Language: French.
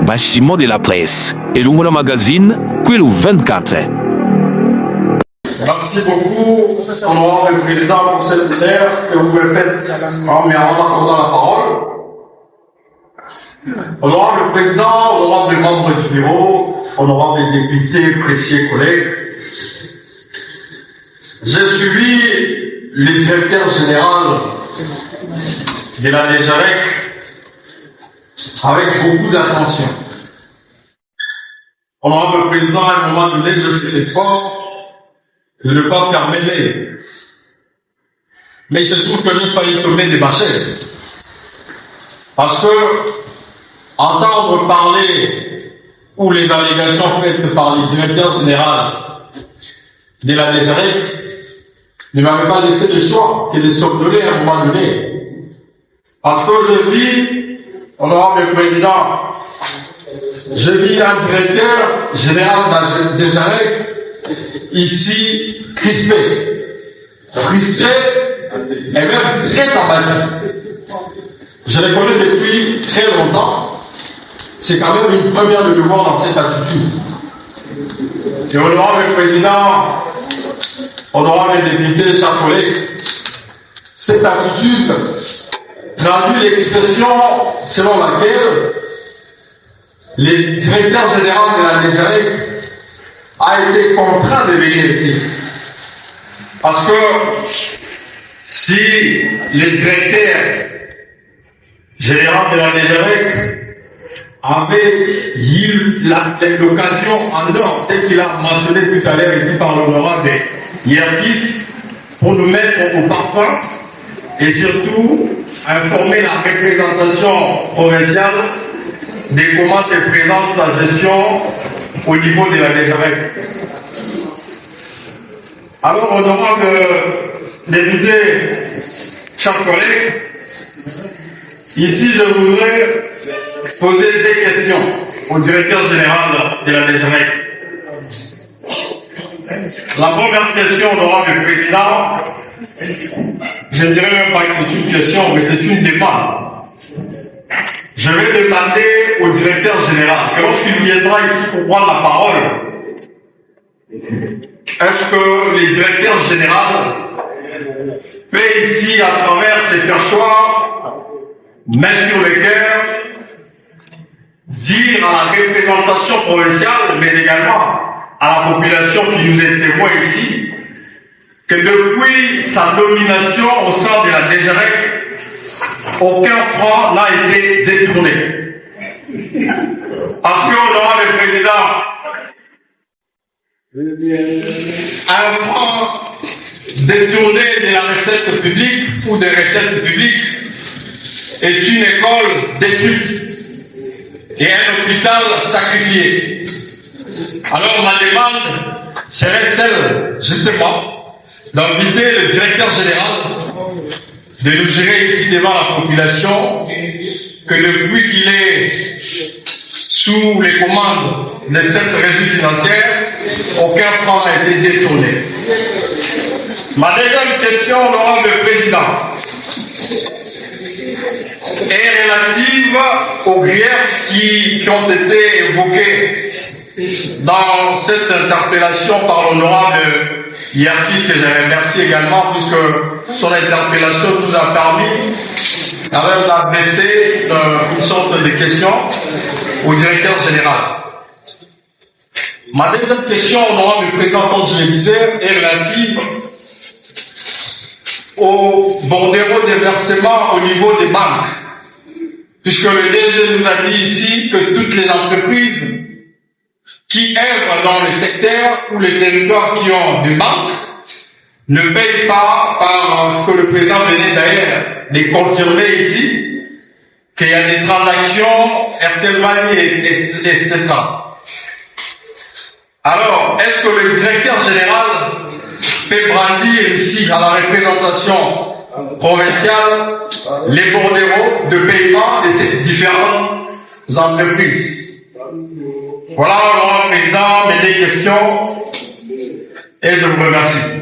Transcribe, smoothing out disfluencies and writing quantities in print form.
Bâtiment de la presse. Et le magazine, qui le 24. Merci beaucoup, honorable président, pour cette honneur que vous me faites en m'accordant la parole. Honorable président, honorable membres du bureau, honorable députés, précieux collègues, j'ai suivi le directeur général de la DGREC avec beaucoup d'attention. Honorable président, à un moment donné, je fais l'effort de ne pas fermer les. Mais il se trouve que j'ai failli tomber de ma chaise. Parce que entendre parler ou les allégations faites par le directeur général de la DGREC ne m'avait pas laissé le choix que de s'ordonner à un moment donné. Parce que je vis, honorable président, je vis un directeur général de la DGREC ici crispé et même très abattu. Je le connais depuis très longtemps. C'est quand même une première de le voir dans cette attitude. Et honorable président, honorable député, chers collègues, cette attitude traduit l'expression selon laquelle le directeur général de la DGREC a été contraint de venir ici. Parce que si le directeur général de la DGREC avait eu l'occasion en or, dès qu'il a mentionné tout à l'heure ici par l'honorable Yerkis, pour nous mettre au parfum et surtout informer la représentation provinciale de comment se présente sa gestion au niveau de la DGREC. Alors, honorable député, chers collègues, ici je voudrais poser des questions au directeur général de la DGREC. La première question, honorable président, je ne dirais même pas que c'est une question, mais c'est une demande. Je vais demander au directeur général que lorsqu'il viendra ici pour prendre la parole, est-ce que le directeur général fait ici, à travers ses perchoirs, main sur le cœur, dire à la représentation provinciale, mais également à la population qui nous est témoin ici, que depuis sa nomination au sein de la DGREC, aucun franc n'a été détourné. Parce que, honorable président, un franc détourné de la recette publique ou des recettes publiques est une école détruite et un hôpital sacrifié. Alors ma demande serait celle, justement, d'inviter le directeur général de nous gérer ici devant la population que depuis qu'il est sous les commandes de cette régie financière, aucun franc n'a été détourné. Ma deuxième question, honorable président, est relative aux griefs qui ont été évoqués dans cette interpellation par l'honorable Yerkis, que je remercie également, puisque son interpellation nous a permis d'adresser une sorte de question au directeur général. Ma deuxième question, honorable président, comme je le disais, est relative au bordereau des versements au niveau des banques. Puisque le DG nous a dit ici que toutes les entreprises qui œuvrent dans le secteur ou les territoires qui ont des banques ne payent pas par ce que le président venait d'ailleurs de confirmer ici, qu'il y a des transactions RTL Money, etc. Alors, est-ce que le directeur général peut brandir ici à la représentation provinciale les bordereaux de paiement de ces différentes entreprises? Voilà, honorable président, mes deux questions, et je vous remercie.